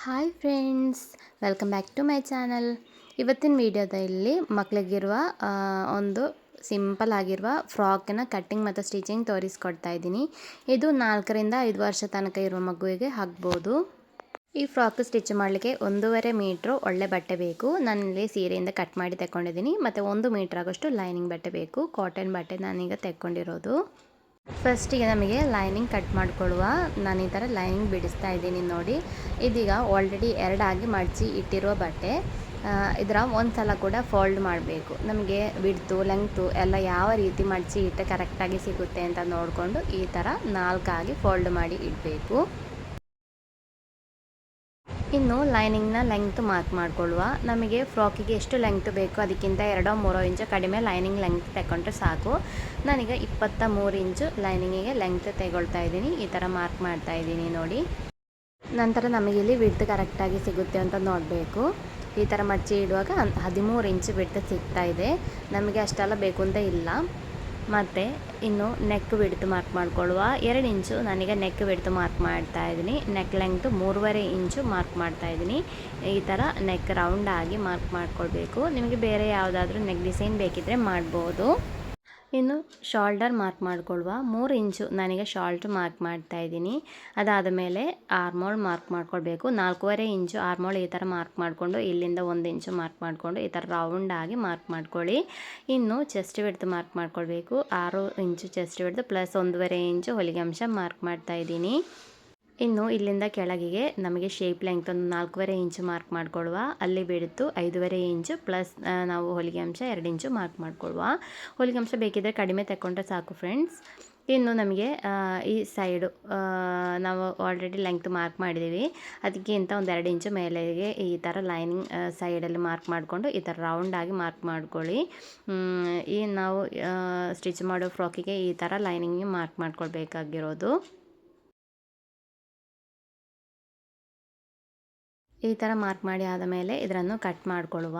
Hi friends, welcome back to my channel. ಇವತ್ತಿನ ವಿಡಿಯೋದಲ್ಲಿ ಮಕ್ಕಳಿಗಿರುವ ಒಂದು ಸಿಂಪಲ್ ಆಗಿರುವ ಫ್ರಾಕ್ನ ಕಟ್ಟಿಂಗ್ ಮತ್ತು ಸ್ಟಿಚಿಂಗ್ ತೋರಿಸ್ಕೊಡ್ತಾ ಇದ್ದೀನಿ. ಇದು 4ರಿಂದ 5 ವರ್ಷ ತನಕ ಇರುವ ಮಗುವಿಗೆ ಹಾಕ್ಬೋದು. ಈ ಫ್ರಾಕ್ ಸ್ಟಿಚ್ ಮಾಡಲಿಕ್ಕೆ 1.5 ಮೀಟ್ರು ಒಳ್ಳೆ ಬಟ್ಟೆ ಬೇಕು. ನಾನಿಲ್ಲಿ ಸೀರೆಯಿಂದ ಕಟ್ ಮಾಡಿ ತಗೊಂಡಿದ್ದೀನಿ. ಮತ್ತು 1 ಮೀಟ್ರ್ ಆಗೋಷ್ಟು ಲೈನಿಂಗ್ ಬಟ್ಟೆ ಬೇಕು. ಕಾಟನ್ ಬಟ್ಟೆ ನಾನೀಗ ತೆಕ್ಕೊಂಡಿರೋದು. ಫಸ್ಟಿಗೆ ನಮಗೆ ಲೈನಿಂಗ್ ಕಟ್ ಮಾಡಿಕೊಳ್ಳುವ. ನಾನು ಈ ಥರ ಲೈನಿಂಗ್ ಬಿಡಿಸ್ತಾ ಇದ್ದೀನಿ ನೋಡಿ. ಇದೀಗ ಆಲ್ರೆಡಿ 2 ಆಗಿ ಮಡಚಿ ಇಟ್ಟಿರುವ ಬಟ್ಟೆ. ಇದರ ಒಂದು ಸಲ ಕೂಡ ಫೋಲ್ಡ್ ಮಾಡಬೇಕು. ನಮಗೆ ವಿಡ್ತು ಲೆಂಗ್ತು ಎಲ್ಲ ಯಾವ ರೀತಿ ಮಡಚಿ ಇಟ್ಟರೆ ಕರೆಕ್ಟಾಗಿ ಸಿಗುತ್ತೆ ಅಂತ ನೋಡಿಕೊಂಡು ಈ ಥರ 4 ಆಗಿ ಫೋಲ್ಡ್ ಮಾಡಿ ಇಡಬೇಕು. ಇನ್ನು ಲೈನಿಂಗ್ನ ಲೆಂಗ್ತ್ ಮಾರ್ಕ್ ಮಾಡಿಕೊಳ್ಳುವ. ನಮಗೆ ಫ್ರಾಕಿಗೆ ಎಷ್ಟು ಲೆಂಗ್ತ್ ಬೇಕು ಅದಕ್ಕಿಂತ 2-3 ಇಂಚು ಕಡಿಮೆ ಲೈನಿಂಗ್ ಲೆಂಗ್ತ್ ತಗೊಂಡ್ರೆ ಸಾಕು. ನಾನೀಗ 23 ಇಂಚು ಲೈನಿಂಗಿಗೆ ಲೆಂಗ್ತ್ ತಗೊಳ್ತಾ ಇದ್ದೀನಿ. ಈ ಥರ ಮಾರ್ಕ್ ಮಾಡ್ತಾ ಇದ್ದೀನಿ ನೋಡಿ. ನಂತರ ನಮಗಿಲ್ಲಿ ವಿಡ್ತ್ ಕರೆಕ್ಟಾಗಿ ಸಿಗುತ್ತೆ ಅಂತ ನೋಡಬೇಕು. ಈ ಥರ ಮಡಚಿ ಇಡುವಾಗ 13 ಇಂಚು ವಿಡ್ತ್ ಸಿಗ್ತಾ ಇದೆ. ನಮಗೆ ಅಷ್ಟೆಲ್ಲ ಬೇಕು ಅಂತ ಇಲ್ಲ. ಮತ್ತು ಇನ್ನು ನೆಕ್ ವಿಡ್ತ್ ಮಾರ್ಕ್ ಮಾಡಿಕೊಳ್ಳುವ. 2 ಇಂಚು ನಾನೀಗ ನೆಕ್ ವಿಡ್ತ್ ಮಾರ್ಕ್ ಮಾಡ್ತಾ ಇದ್ದೀನಿ. ನೆಕ್ ಲೆಂಗ್ತ್ 3.5 ಇಂಚು ಮಾರ್ಕ್ ಮಾಡ್ತಾ ಇದ್ದೀನಿ. ಈ ಥರ ನೆಕ್ ರೌಂಡ್ ಆಗಿ ಮಾರ್ಕ್ ಮಾಡ್ಕೊಳ್ಬೇಕು. ನಿಮಗೆ ಬೇರೆ ಯಾವುದಾದ್ರೂ ನೆಕ್ ಡಿಸೈನ್ ಬೇಕಿದ್ದರೆ ಮಾಡ್ಬೋದು. ಇನ್ನು ಶೋಲ್ಡರ್ ಮಾರ್ಕ್ ಮಾಡಿಕೊಳ್ಳುವ. 3 ಇಂಚು ನಾನೀಗ ಶಾಲ್ಟ್ ಮಾರ್ಕ್ ಮಾಡ್ತಾ ಇದ್ದೀನಿ. ಅದಾದ ಮೇಲೆ ಆರ್ಮೋಲ್ ಮಾರ್ಕ್ ಮಾಡ್ಕೊಳ್ಬೇಕು. 4.5 ಇಂಚು ಆರ್ಮೋಲ್ ಈ ಥರ ಮಾರ್ಕ್ ಮಾಡಿಕೊಂಡು ಇಲ್ಲಿಂದ 1 ಇಂಚು ಮಾರ್ಕ್ ಮಾಡಿಕೊಂಡು ಈ ಥರ ರೌಂಡ್ ಆಗಿ ಮಾರ್ಕ್ ಮಾಡ್ಕೊಳ್ಳಿ. ಇನ್ನು ಚೆಸ್ಟ್ ವಿಡ್ತ್ ಮಾರ್ಕ್ ಮಾಡ್ಕೊಳ್ಬೇಕು. 6 ಇಂಚು ಚೆಸ್ಟ್ ವಿಡ್ತ್ ಪ್ಲಸ್ 1.5 ಇಂಚು ಹೊಲಿಗೆ ಅಂಶ ಮಾರ್ಕ್ ಮಾಡ್ತಾ ಇದ್ದೀನಿ. ಇನ್ನು ಇಲ್ಲಿಂದ ಕೆಳಗಿಗೆ ನಮಗೆ ಶೇಪ್ ಲೆಂಗ್ತ್ ಒಂದು 4.5 ಇಂಚು ಮಾರ್ಕ್ ಮಾಡಿಕೊಳ್ಳುವ. ಅಲ್ಲಿ ಬಿಡ್ತು 5.5 ಇಂಚು ಪ್ಲಸ್ ನಾವು ಹೊಲಿಗೆ ಅಂಶ 2 ಇಂಚು ಮಾರ್ಕ್ ಮಾಡಿಕೊಳ್ಳುವ. ಹೊಲಿಗೆ ಅಂಶ ಬೇಕಿದ್ದರೆ ಕಡಿಮೆ ತಗೊಂಡ್ರೆ ಸಾಕು ಫ್ರೆಂಡ್ಸ್. ಇನ್ನು ನಮಗೆ ಈ ಸೈಡು ನಾವು ಆಲ್ರೆಡಿ ಲೆಂಗ್ತ್ ಮಾರ್ಕ್ ಮಾಡಿದ್ದೀವಿ. ಅದಕ್ಕಿಂತ ಒಂದು 2 ಇಂಚು ಮೇಲೆಗೆ ಈ ಥರ ಲೈನಿಂಗ್ ಸೈಡಲ್ಲಿ ಮಾರ್ಕ್ ಮಾಡಿಕೊಂಡು ಈ ಥರ ರೌಂಡಾಗಿ ಮಾರ್ಕ್ ಮಾಡ್ಕೊಳ್ಳಿ. ಈ ನಾವು ಸ್ಟಿಚ್ ಮಾಡೋ ಫ್ರಾಕಿಗೆ ಈ ಥರ ಲೈನಿಂಗ್ ಮಾರ್ಕ್ ಮಾಡ್ಕೊಳ್ಬೇಕಾಗಿರೋದು. ಈ ಥರ ಮಾರ್ಕ್ ಮಾಡಿ ಆದ ಮೇಲೆ ಇದನ್ನು ಕಟ್ ಮಾಡಿಕೊಳ್ಳುವ.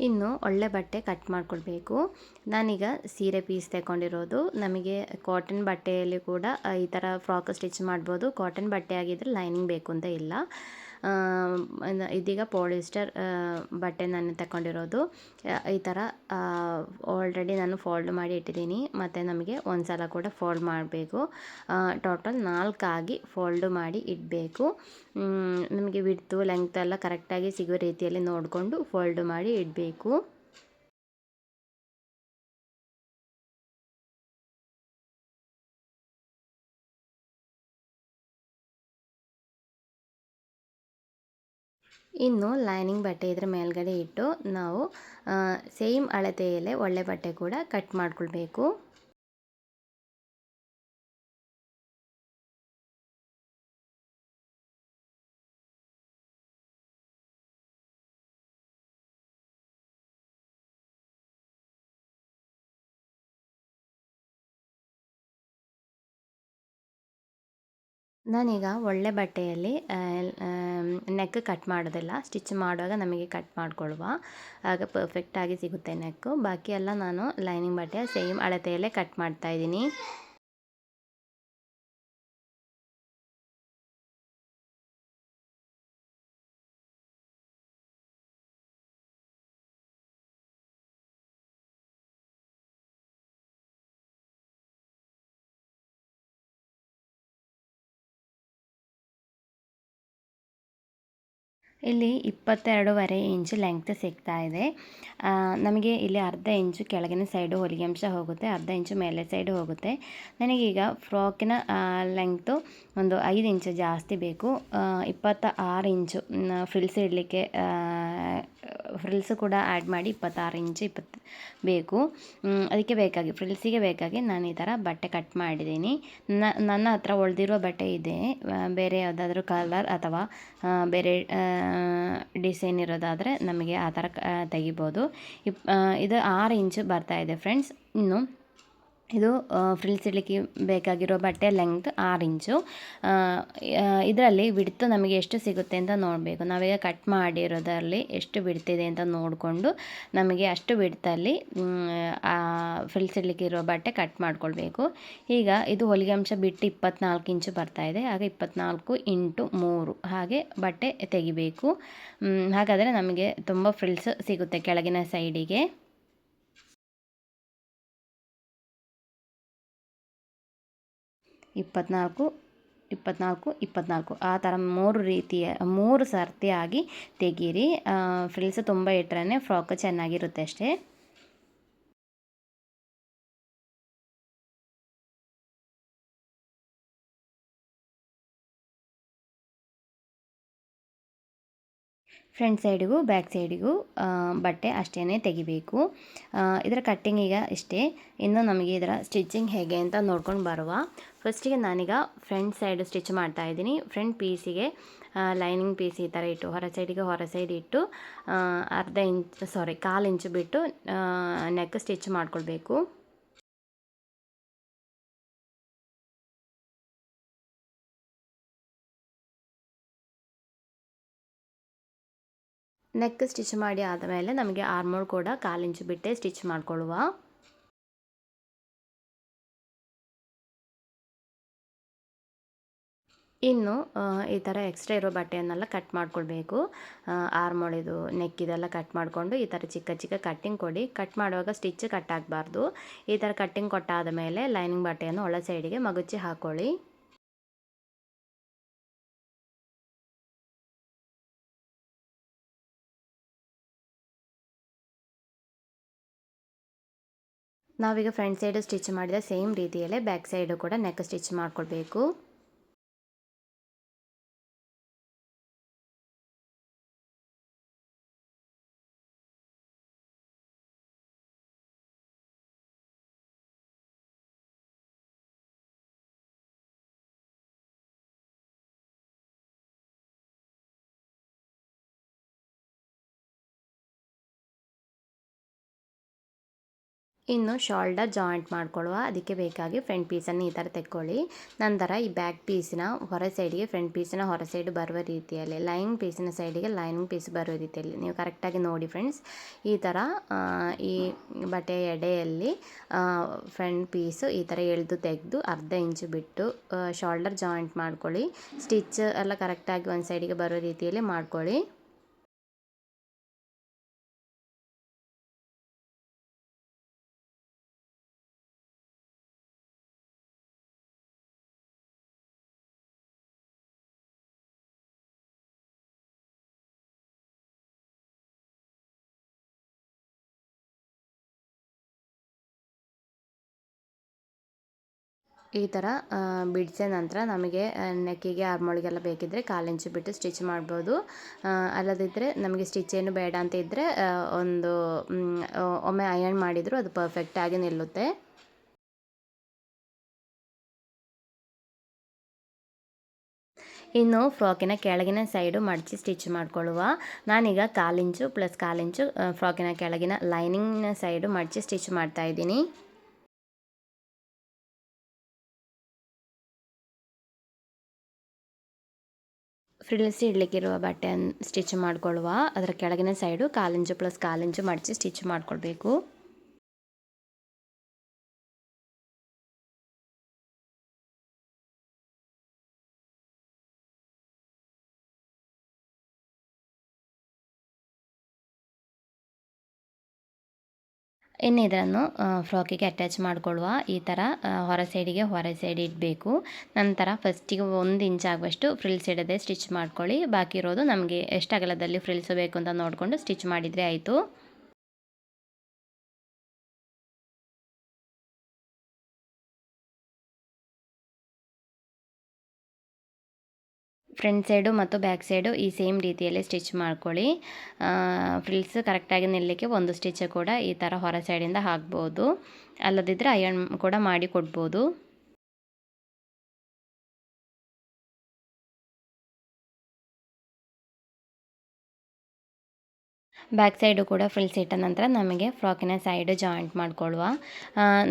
ಇನ್ನು ಒಳ್ಳೆ ಬಟ್ಟೆ ಕಟ್ ಮಾಡ್ಕೊಳ್ಬೇಕು. ನಾನೀಗ ಸೀರೆ ಪೀಸ್ ತಗೊಂಡಿರೋದು. ನಮಗೆ ಕಾಟನ್ ಬಟ್ಟೆಯಲ್ಲಿ ಕೂಡ ಈ ಥರ ಫ್ರಾಕ್ ಸ್ಟಿಚ್ ಮಾಡ್ಬೋದು. ಕಾಟನ್ ಬಟ್ಟೆ ಆಗಿದ್ದರೆ ಲೈನಿಂಗ್ ಬೇಕು ಅಂತ ಇಲ್ಲ. ಇದೀಗ ಪಾಲಿಸ್ಟರ್ ಬಟ್ಟೆ ನಾನು ತಗೊಂಡಿರೋದು. ಈ ಥರ ಆಲ್ರೆಡಿ ನಾನು ಫೋಲ್ಡ್ ಮಾಡಿ ಇಟ್ಟಿದ್ದೀನಿ. ಮತ್ತು ನಮಗೆ ಒಂದು ಸಲ ಕೂಡ ಫೋಲ್ಡ್ ಮಾಡಬೇಕು. ಟೋಟಲ್ 4 ಆಗಿ ಫೋಲ್ಡ್ ಮಾಡಿ ಇಡಬೇಕು. ನಮಗೆ ವಿಡ್ತು ಲೆಂಗ್ತ್ ಎಲ್ಲ ಕರೆಕ್ಟಾಗಿ ಸಿಗೋ ರೀತಿಯಲ್ಲಿ ನೋಡಿಕೊಂಡು ಫೋಲ್ಡ್ ಮಾಡಿ ಇಡಬೇಕು. ಇನ್ನು ಲೈನಿಂಗ್ ಬಟ್ಟೆ ಇದರ ಮೇಲ್ಗಡೆ ಇಟ್ಟು ನಾವು ಸೇಮ್ ಅಳತೆಯಲ್ಲೇ ಒಳ್ಳೆ ಬಟ್ಟೆ ಕೂಡ ಕಟ್ ಮಾಡ್ಕೊಳ್ಬೇಕು. ನಾನೀಗ ಒಳ್ಳೆ ಬಟ್ಟೆಯಲ್ಲಿ ನೆಕ್ ಕಟ್ ಮಾಡೋದಿಲ್ಲ. ಸ್ಟಿಚ್ ಮಾಡುವಾಗ ನಮಗೆ ಕಟ್ ಮಾಡಿಕೊಳ್ಳುವ. ಆಗ ಪರ್ಫೆಕ್ಟಾಗಿ ಸಿಗುತ್ತೆ ನೆಕ್ಕು. ಬಾಕಿ ಎಲ್ಲ ನಾನು ಲೈನಿಂಗ್ ಬಟ್ಟೆ ಸೇಮ್ ಅಳತೆಯಲ್ಲೇ ಕಟ್ ಮಾಡ್ತಾ ಇದ್ದೀನಿ. ಇಲ್ಲಿ 22.5 ಇಂಚು ಲೆಂಗ್ತ್ ಸಿಗ್ತಾ ಇದೆ. ನಮಗೆ ಇಲ್ಲಿ ಅರ್ಧ ಇಂಚು ಕೆಳಗಿನ ಸೈಡು ಹೊಲಿಗೆ ಅಂಶ ಹೋಗುತ್ತೆ, ಅರ್ಧ ಇಂಚು ಮೇಲೆ ಸೈಡು ಹೋಗುತ್ತೆ. ನನಗೀಗ ಫ್ರಾಕಿನ ಲೆಂಗ್ತು ಒಂದು 5 ಇಂಚು ಜಾಸ್ತಿ ಬೇಕು. 26 ಇಂಚು ಫ್ರಿಲ್ಸ್ ಇಡಲಿಕ್ಕೆ ಫ್ರಿಲ್ಸು ಕೂಡ ಆ್ಯಡ್ ಮಾಡಿ 26 ಇಂಚು ಬೇಕು. ಅದಕ್ಕೆ ಬೇಕಾಗಿ ಫ್ರಿಲ್ಸಿಗೆ ಬೇಕಾಗಿ ನಾನು ಈ ಥರ ಬಟ್ಟೆ ಕಟ್ ಮಾಡಿದ್ದೀನಿ. ನನ್ನ ಹತ್ರ ಉಳಿದಿರೋ ಬಟ್ಟೆ ಇದೆ, ಬೇರೆ ಯಾವುದಾದ್ರೂ ಕಲರ್ ಅಥವಾ ಬೇರೆ ಡಿಸೈನ್ ಇರೋದಾದರೆ ನಮಗೆ ಆ ಥರ ತೆಗಿಬೋದು. ಇದು 6 ಇಂಚು ಬರ್ತಾಯಿದೆ ಫ್ರೆಂಡ್ಸ್. ಇನ್ನು ಇದು ಫ್ರಿಲ್ಸ್ ಇಡಲಿಕ್ಕೆ ಬೇಕಾಗಿರೋ ಬಟ್ಟೆ ಲೆಂಗ್ತ್ 6 ಇಂಚು. ಇದರಲ್ಲಿ ವಿಡ್ತು ನಮಗೆ ಎಷ್ಟು ಸಿಗುತ್ತೆ ಅಂತ ನೋಡಬೇಕು. ನಾವೀಗ ಕಟ್ ಮಾಡಿರೋದರಲ್ಲಿ ಎಷ್ಟು ಬಿಡ್ತಿದೆ ಅಂತ ನೋಡಿಕೊಂಡು ನಮಗೆ ಅಷ್ಟು ಬಿಡ್ತಲ್ಲಿ ಫ್ರಿಲ್ಸ್ ಇಡಲಿಕ್ಕೆ ಇರೋ ಬಟ್ಟೆ ಕಟ್ ಮಾಡ್ಕೊಳ್ಬೇಕು. ಈಗ ಇದು ಹೊಲಿಗೆ ಅಂಶ ಬಿಟ್ಟು 24 ಇಂಚು ಬರ್ತಾಯಿದೆ. ಆಗ 24 ಇಂಟು 3 ಹಾಗೆ ಬಟ್ಟೆ ತೆಗಿಬೇಕು. ಹಾಗಾದರೆ ನಮಗೆ ತುಂಬ ಫ್ರಿಲ್ಸ್ ಸಿಗುತ್ತೆ ಕೆಳಗಿನ ಸೈಡಿಗೆ. ಇಪ್ಪತ್ನಾಲ್ಕು ಆ ಥರ 3 ಸರ್ತಿಯಾಗಿ ತೆಗೀರಿ. ಫ್ರಿಲ್ಸ್ ತುಂಬ ಇಟ್ಟರೆ ಫ್ರಾಕ್ ಚೆನ್ನಾಗಿರುತ್ತೆ ಅಷ್ಟೇ. ಫ್ರಂಟ್ ಸೈಡಿಗೂ ಬ್ಯಾಕ್ ಸೈಡಿಗೂ ಬಟ್ಟೆ ಅಷ್ಟೇ ತೆಗಿಬೇಕು. ಇದರ ಕಟ್ಟಿಂಗ್ ಈಗ ಇಷ್ಟೇ. ಇನ್ನು ನಮಗೆ ಇದರ ಸ್ಟಿಚಿಂಗ್ ಹೇಗೆ ಅಂತ ನೋಡ್ಕೊಂಡು ಬರುವ. ಫಸ್ಟಿಗೆ ನಾನೀಗ ಫ್ರಂಟ್ ಸೈಡ್ ಸ್ಟಿಚ್ ಮಾಡ್ತಾಯಿದ್ದೀನಿ. ಫ್ರಂಟ್ ಪೀಸಿಗೆ ಲೈನಿಂಗ್ ಪೀಸ್ ಈ ಥರ ಇಟ್ಟು ಹೊರ ಸೈಡ್ ಇಟ್ಟು 1/2 ಇಂಚು ಬಿಟ್ಟು ನೆಕ್ ಸ್ಟಿಚ್ ಮಾಡ್ಕೊಳ್ಬೇಕು. ನೆಕ್ ಸ್ಟಿಚ್ ಮಾಡಿ ಆದಮೇಲೆ ನಮಗೆ ಆರ್ಮೋಲ್ ಕೂಡ 1/4 ಇಂಚು ಬಿಟ್ಟೆ ಸ್ಟಿಚ್ ಮಾಡ್ಕೊಳ್ಳುವ. ಇನ್ನು ಈ ಥರ ಎಕ್ಸ್ಟ್ರಾ ಇರೋ ಬಟ್ಟೆಯನ್ನೆಲ್ಲ ಕಟ್ ಮಾಡ್ಕೊಳ್ಬೇಕು. ಆರ್ಮೋಲ್ ಇದು ನೆಕ್ ಇದೆಲ್ಲ ಕಟ್ ಮಾಡಿಕೊಂಡು ಈ ಥರ ಚಿಕ್ಕ ಚಿಕ್ಕ ಕಟ್ಟಿಂಗ್ ಕೊಡಿ. ಕಟ್ ಮಾಡುವಾಗ ಸ್ಟಿಚ್ ಕಟ್ ಆಗಬಾರ್ದು. ಈ ಥರ ಕಟ್ಟಿಂಗ್ ಕೊಟ್ಟಾದ ಮೇಲೆ ಲೈನಿಂಗ್ ಬಟ್ಟೆಯನ್ನು ಒಳ ಸೈಡಿಗೆ ಮಗುಚಿ ಹಾಕ್ಕೊಳ್ಳಿ. ನಾವೀಗ ಫ್ರಂಟ್ ಸೈಡು ಸ್ಟಿಚ್ ಮಾಡಿದ ಸೇಮ್ ರೀತಿಯಲ್ಲೇ ಬ್ಯಾಕ್ ಸೈಡು ಕೂಡ ನೆಕ್ ಸ್ಟಿಚ್ ಮಾಡ್ಕೊಳ್ಬೇಕು. ಇನ್ನು ಶೋಲ್ಡರ್ ಜಾಯಿಂಟ್ ಮಾಡ್ಕೊಳ್ಳುವ. ಅದಕ್ಕೆ ಬೇಕಾಗಿ ಫ್ರಂಟ್ ಪೀಸನ್ನು ಈ ಥರ ತೆಕ್ಕೊಳ್ಳಿ. ನಂತರ ಈ ಬ್ಯಾಕ್ ಪೀಸಿನ ಹೊರ ಸೈಡಿಗೆ ಫ್ರಂಟ್ ಪೀಸಿನ ಹೊರ ಸೈಡ್ ಬರುವ ರೀತಿಯಲ್ಲಿ, ಲೈನಿಂಗ್ ಪೀಸಿನ ಸೈಡಿಗೆ ಲೈನಿಂಗ್ ಪೀಸ್ ಬರುವ ರೀತಿಯಲ್ಲಿ ನೀವು ಕರೆಕ್ಟಾಗಿ ನೋಡಿ ಫ್ರೆಂಡ್ಸ್. ಈ ಥರ ಈ ಬಟ್ಟೆಯ ಎಡೆಯಲ್ಲಿ ಫ್ರಂಟ್ ಪೀಸು ಈ ಥರ ಎಳೆದು ತೆಗೆದು 1/2 ಇಂಚು ಬಿಟ್ಟು ಶೋಲ್ಡರ್ ಜಾಯಿಂಟ್ ಮಾಡ್ಕೊಳ್ಳಿ. ಸ್ಟಿಚ್ ಎಲ್ಲ ಕರೆಕ್ಟಾಗಿ ಒಂದು ಸೈಡಿಗೆ ಬರೋ ರೀತಿಯಲ್ಲಿ ಮಾಡ್ಕೊಳ್ಳಿ. ಈ ಥರ ಬಿಡಿಸಿದ ನಂತರ ನಮಗೆ ನೆಕ್ಕಿಗೆ ಆರ್ಮೋಳಿಗೆಲ್ಲ ಬೇಕಿದ್ದರೆ 1/4 ಇಂಚು ಬಿಟ್ಟು ಸ್ಟಿಚ್ ಮಾಡ್ಬೋದು. ಅಲ್ಲದಿದ್ದರೆ ನಮಗೆ ಸ್ಟಿಚ್ ಏನು ಬೇಡ ಅಂತ ಇದ್ದರೆ ಒಮ್ಮೆ ಅಯರ್ನ್ ಮಾಡಿದರೂ ಅದು ಪರ್ಫೆಕ್ಟಾಗಿ ನಿಲ್ಲುತ್ತೆ. ಇನ್ನು ಫ್ರಾಕಿನ ಕೆಳಗಿನ ಸೈಡು ಮಡಚಿ ಸ್ಟಿಚ್ ಮಾಡ್ಕೊಳ್ಳುವ. ನಾನೀಗ 1/4 ಇಂಚು ಪ್ಲಸ್ 1/4 ಇಂಚು ಫ್ರಾಕಿನ ಕೆಳಗಿನ ಲೈನಿಂಗ್ನ ಸೈಡು ಮಡಚಿ ಸ್ಟಿಚ್ ಮಾಡ್ತಾಯಿದ್ದೀನಿ. ಫ್ರಿಲ್ಸ್ ಇಡಲಿಕ್ಕಿರುವ ಬಟ್ಟೆಯನ್ನು ಸ್ಟಿಚ್ ಮಾಡ್ಕೊಳ್ಳುವ. ಅದರ ಕೆಳಗಿನ ಸೈಡು 1/4 ಇಂಚು ಪ್ಲಸ್ 1/4 ಇಂಚು ಮಡಚಿ ಸ್ಟಿಚ್ ಮಾಡ್ಕೊಳ್ಬೇಕು. ಇನ್ನು ಇದನ್ನು ಫ್ರಾಕಿಗೆ ಅಟ್ಯಾಚ್ ಮಾಡಿಕೊಳ್ಳುವ. ಈ ಥರ ಹೊರ ಸೈಡ್ ಇಡಬೇಕು. ನಂತರ ಫಸ್ಟಿಗೆ 1 ಇಂಚ್ ಆಗುವಷ್ಟು ಫ್ರಿಲ್ಸ್ ಇಡದೆ ಸ್ಟಿಚ್ ಮಾಡ್ಕೊಳ್ಳಿ. ಬಾಕಿ ಇರೋದು ನಮಗೆ ಎಷ್ಟು ಅಗಲದಲ್ಲಿ ಫ್ರಿಲ್ಸ್ ಬೇಕು ಅಂತ ನೋಡಿಕೊಂಡು ಸ್ಟಿಚ್ ಮಾಡಿದರೆ ಆಯಿತು. ಫ್ರಂಟ್ ಸೈಡು ಮತ್ತು ಬ್ಯಾಕ್ ಸೈಡು ಈ ಸೇಮ್ ರೀತಿಯಲ್ಲಿ ಸ್ಟಿಚ್ ಮಾಡ್ಕೊಳ್ಳಿ. ಫ್ರಿಲ್ಸ್ ಕರೆಕ್ಟಾಗಿ ನಿಲ್ಲಲಿಕ್ಕೆ ಒಂದು ಸ್ಟಿಚ್ ಕೂಡ ಈ ಥರ ಹೊರ ಸೈಡಿಂದ ಹಾಕ್ಬೋದು, ಅಲ್ಲದಿದ್ದರೆ ಅಯರ್ನ್ ಕೂಡ ಮಾಡಿ ಕೊಡ್ಬೋದು. ಬ್ಯಾಕ್ ಸೈಡು ಕೂಡ ಫ್ರಿಲ್ಸ್ ಇಟ್ಟ ನಂತರ ನಮಗೆ ಫ್ರಾಕಿನ ಸೈಡ್ ಜಾಯಿಂಟ್ ಮಾಡ್ಕೊಳ್ಳುವ.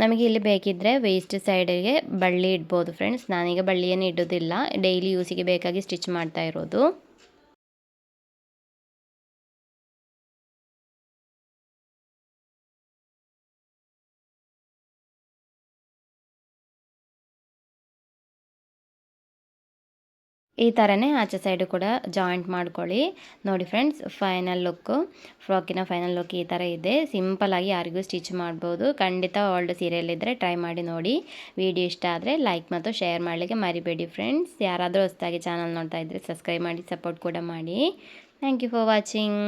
ನಮಗೆ ಇಲ್ಲಿ ಬೇಕಿದ್ದರೆ ವೇಸ್ಟ್ ಸೈಡಿಗೆ ಬಳ್ಳಿ ಇಡ್ಬೋದು ಫ್ರೆಂಡ್ಸ್. ನಾನೀಗ ಬಳ್ಳಿಯನ್ನು ಇಡೋದಿಲ್ಲ, ಡೈಲಿ ಯೂಸಿಗೆ ಬೇಕಾಗಿ ಸ್ಟಿಚ್ ಮಾಡ್ತಾ ಇರೋದು. ಈ ಥರನೇ ಆಚೆ ಸೈಡು ಕೂಡ ಜಾಯಿಂಟ್ ಮಾಡ್ಕೊಳ್ಳಿ. ನೋಡಿ ಫ್ರೆಂಡ್ಸ್, ಫ್ರಾಕಿನ ಫೈನಲ್ ಲುಕ್ ಈ ಥರ ಇದೆ. ಸಿಂಪಲ್ಲಾಗಿ ಯಾರಿಗೂ ಸ್ಟಿಚ್ ಮಾಡ್ಬೋದು. ಖಂಡಿತ ಓಲ್ಡ್ ಸೀರಿಯಲ್ ಇದ್ದರೆ ಟ್ರೈ ಮಾಡಿ ನೋಡಿ. ವಿಡಿಯೋ ಇಷ್ಟ ಆದರೆ ಲೈಕ್ ಮತ್ತು ಶೇರ್ ಮಾಡಲಿಕ್ಕೆ ಮರಿಬೇಡಿ ಫ್ರೆಂಡ್ಸ್. ಯಾರಾದರೂ ಹೊಸದಾಗಿ ಚಾನಲ್ ನೋಡ್ತಾ ಇದ್ದರೆ ಸಬ್ಸ್ಕ್ರೈಬ್ ಮಾಡಿ, ಸಪೋರ್ಟ್ ಕೂಡ ಮಾಡಿ. Thank you for watching.